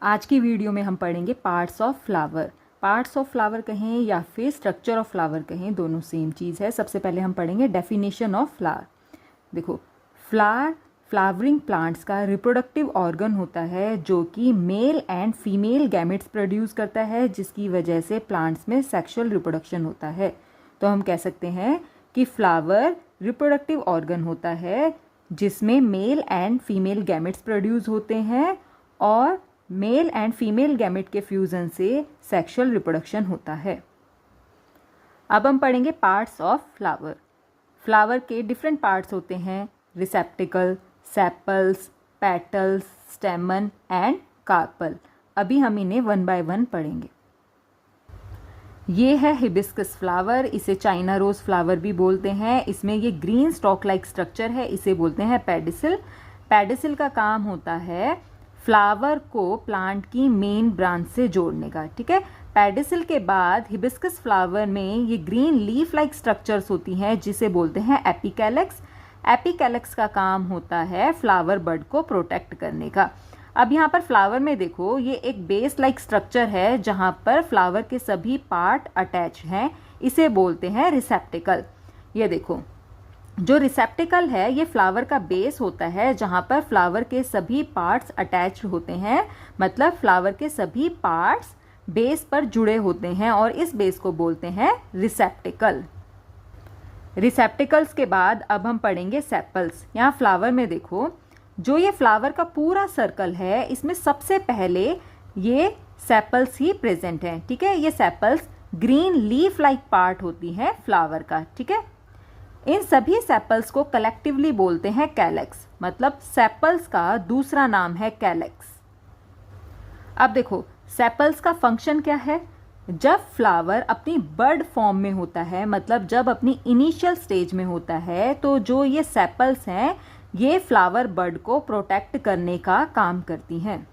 आज की वीडियो में हम पढ़ेंगे parts of flower. Parts of flower कहें या फिर स्ट्रक्चर ऑफ फ्लावर कहें, दोनों सेम चीज़ है। सबसे पहले हम पढ़ेंगे डेफिनेशन ऑफ फ्लावर। देखो, फ्लावरिंग प्लांट्स का रिप्रोडक्टिव ऑर्गन होता है जो कि mail and female gametes produce करता है, जिसकी वजह से प्लांट्स में सेक्सुअल रिप्रोडक्शन होता है। तो हम कह सकते हैं कि फ्लावर रिप्रोडक्टिव ऑर्गन होता है जिसमें male and female gametes produce होते हैं और मेल एंड फीमेल गैमेट के फ्यूजन से सेक्सुअल रिप्रोडक्शन होता है। अब हम पढ़ेंगे पार्ट्स ऑफ फ्लावर। फ्लावर के डिफरेंट पार्ट्स होते हैं: receptacle, sepals, petals, stamen and carpel. अभी हम इन्हें वन बाय वन पढ़ेंगे। ये है हिबिस्कस फ्लावर, इसे चाइना रोज फ्लावर भी बोलते हैं। इसमें ये ग्रीन स्टॉक लाइक स्ट्रक्चर है, इसे बोलते हैं पेडिसिल। पेडिसिल का काम होता है फ्लावर को प्लांट की मेन ब्रांच से जोड़ने का। ठीक है, पेडिसिल के बाद हिबिस्कस फ्लावर में ये ग्रीन लीफ लाइक स्ट्रक्चर्स होती हैं जिसे बोलते हैं एपिकैलिक्स। एपिकैलिक्स का काम होता है फ्लावर बड को प्रोटेक्ट करने का। अब यहाँ पर फ्लावर में देखो, ये एक बेस लाइक स्ट्रक्चर है जहाँ पर फ्लावर के सभी पार्ट अटैच हैं, इसे बोलते हैं रिसेप्टिकल। ये देखो, जो रिसेप्टिकल है ये फ्लावर का बेस होता है जहाँ पर फ्लावर के सभी पार्ट्स अटैच होते हैं, मतलब फ्लावर के सभी पार्ट्स बेस पर जुड़े होते हैं और इस बेस को बोलते हैं रिसेप्टिकल। रिसेप्टिकल्स के बाद अब हम पढ़ेंगे सेपल्स। यहाँ फ्लावर में देखो, जो ये फ्लावर का पूरा सर्कल है इसमें सबसे पहले ये सेपल्स ही प्रेजेंट हैं। ठीक है, ये sepals green leaf like part होती है फ्लावर का। ठीक है, इन सभी सेपल्स को कलेक्टिवली बोलते हैं कैलेक्स, मतलब सेपल्स का दूसरा नाम है कैलेक्स। अब देखो, सेपल्स का फंक्शन क्या है। जब फ्लावर अपनी बड फॉर्म में होता है, मतलब जब अपनी इनिशियल स्टेज में होता है, तो जो ये सेपल्स हैं ये फ्लावर बड को प्रोटेक्ट करने का काम करती हैं।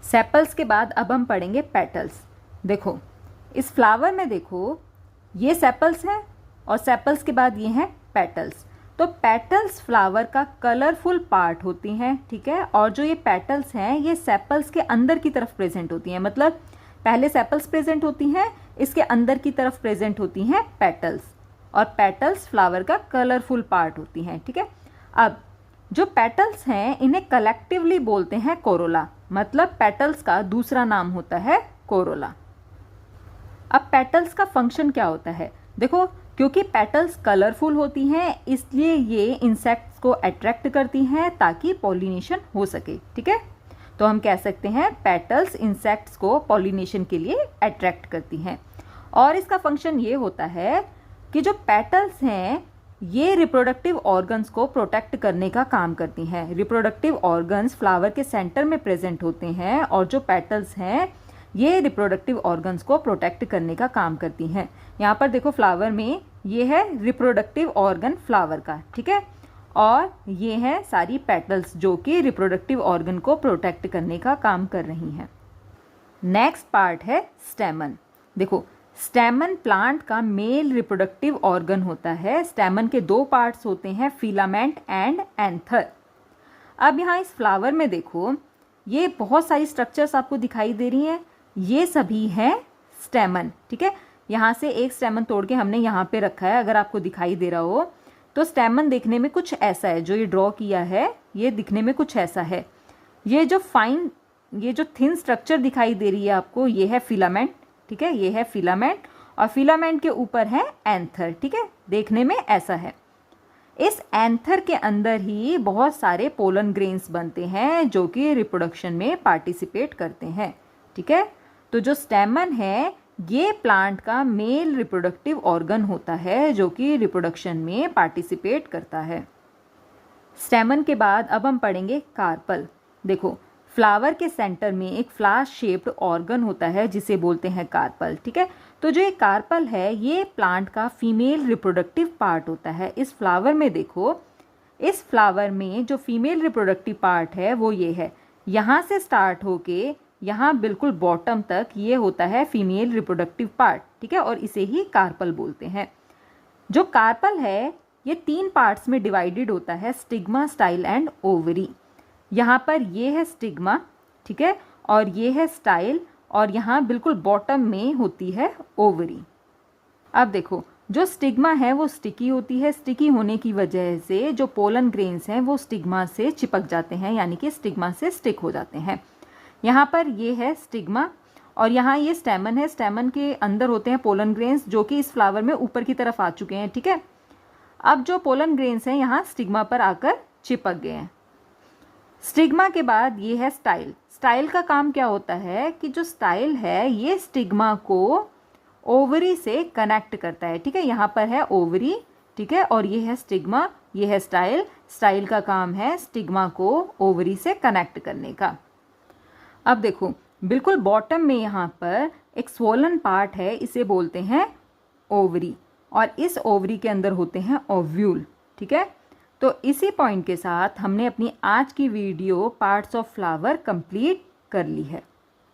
सेपल्स के बाद अब हम पढ़ेंगे पेटल्स। देखो, इस फ्लावर में देखो, ये सेपल्स हैं और सेपल्स के बाद ये हैं पेटल्स। तो पेटल्स फ्लावर का कलरफुल पार्ट होती हैं। ठीक है, और जो ये पेटल्स हैं ये सेपल्स के अंदर की तरफ प्रेजेंट होती हैं, मतलब पहले सेपल्स प्रेजेंट होती हैं, इसके अंदर की तरफ प्रेजेंट होती हैं पेटल्स, और पेटल्स फ्लावर का कलरफुल पार्ट होती हैं। ठीक है, अब जो पेटल्स हैं इन्हें कलेक्टिवली बोलते हैं कोरोला, मतलब पेटल्स का दूसरा नाम होता है कोरोला। अब पेटल्स का फंक्शन क्या होता है। देखो, क्योंकि पेटल्स कलरफुल होती हैं इसलिए ये इंसेक्ट्स को अट्रैक्ट करती हैं ताकि पॉलिनेशन हो सके। ठीक है, तो हम कह सकते हैं पेटल्स इंसेक्ट्स को पॉलिनेशन के लिए अट्रैक्ट करती हैं। और इसका फंक्शन ये होता है कि जो पेटल्स हैं ये रिप्रोडक्टिव ऑर्गन्स को प्रोटेक्ट करने का काम करती हैं। रिप्रोडक्टिव ऑर्गन्स फ्लावर के सेंटर में प्रेजेंट होते हैं और जो पेटल्स हैं ये रिप्रोडक्टिव ऑर्गन्स को प्रोटेक्ट करने का काम करती हैं। यहाँ पर देखो, फ्लावर में ये है रिप्रोडक्टिव ऑर्गन फ्लावर का। ठीक है, और ये हैं सारी पेटल्स जो कि रिप्रोडक्टिव ऑर्गन को प्रोटेक्ट करने का काम कर रही हैं। नेक्स्ट पार्ट है स्टेमन। देखो, स्टेमन प्लांट का मेल रिप्रोडक्टिव ऑर्गन होता है। स्टेमन के दो पार्ट्स होते हैं, फिलामेंट एंड एंथर। अब यहाँ इस फ्लावर में देखो, ये बहुत सारी स्ट्रक्चर्स आपको दिखाई दे रही हैं, ये सभी हैं स्टेमन। ठीक है, यहाँ से एक स्टेमन तोड़ के हमने यहाँ पे रखा है, अगर आपको दिखाई दे रहा हो तो स्टेमन देखने में कुछ ऐसा है। जो ये ड्रॉ किया है ये दिखने में कुछ ऐसा है। ये जो थिन स्ट्रक्चर दिखाई दे रही है आपको, ये है फिलामेंट। ठीक है, ये है फिलामेंट और फिलामेंट के ऊपर है एंथर। ठीक है, देखने में ऐसा है। इस एंथर के अंदर ही बहुत सारे पोलन ग्रेन्स बनते हैं जो कि रिप्रोडक्शन में पार्टिसिपेट करते हैं। ठीक है, तो जो स्टेमन है ये प्लांट का मेल रिप्रोडक्टिव ऑर्गन होता है जो कि रिप्रोडक्शन में पार्टिसिपेट करता है। स्टेमन के बाद अब हम पढ़ेंगे कार्पल। देखो, फ्लावर के सेंटर में एक फ्लावर शेप्ड ऑर्गन होता है जिसे बोलते हैं कार्पल। ठीक है, तो जो ये कार्पल है ये प्लांट का फीमेल रिप्रोडक्टिव पार्ट होता है। इस फ्लावर में देखो, इस फ्लावर में जो फीमेल रिप्रोडक्टिव पार्ट है वो ये है। यहाँ से स्टार्ट होके यहाँ बिल्कुल बॉटम तक ये होता है फीमेल रिप्रोडक्टिव पार्ट। ठीक है, और इसे ही कार्पल बोलते हैं। जो कार्पल है ये 3 पार्ट्स में डिवाइडेड होता है, स्टिग्मा, स्टाइल एंड ओवरी। यहाँ पर ये है स्टिग्मा, ठीक है, और ये है स्टाइल, और यहाँ बिल्कुल बॉटम में होती है ओवरी। अब देखो, जो स्टिग्मा है वो स्टिकी होती है, स्टिकी होने की वजह से जो पोलन ग्रेन्स हैं वो स्टिग्मा से चिपक जाते हैं, यानी कि स्टिग्मा से स्टिक हो जाते हैं। यहाँ पर ये है स्टिग्मा, और यहाँ ये स्टेमन है, स्टेमन के अंदर होते हैं पोलन ग्रेन्स जो कि इस फ्लावर में ऊपर की तरफ आ चुके हैं, ठीक है। अब जो पोलन ग्रेन्स हैं यहाँ स्टिग्मा पर आकर चिपक गए हैं। स्टिग्मा के बाद ये है स्टाइल। स्टाइल का काम क्या होता है कि जो स्टाइल है ये स्टिग्मा को ओवरी से कनेक्ट करता है, ठीक है। यहाँ पर है ओवरी, ठीक है, और ये है स्टिग्मा, ये है स्टाइल। स्टाइल का काम है स्टिग्मा को ओवरी से कनेक्ट करने का। अब देखो, बिल्कुल बॉटम में यहाँ पर एक स्वोलन पार्ट है, इसे बोलते हैं ओवरी, और इस ओवरी के अंदर होते हैं ओव्यूल, ठीक है। तो इसी पॉइंट के साथ हमने अपनी आज की video parts of flower complete कर ली है।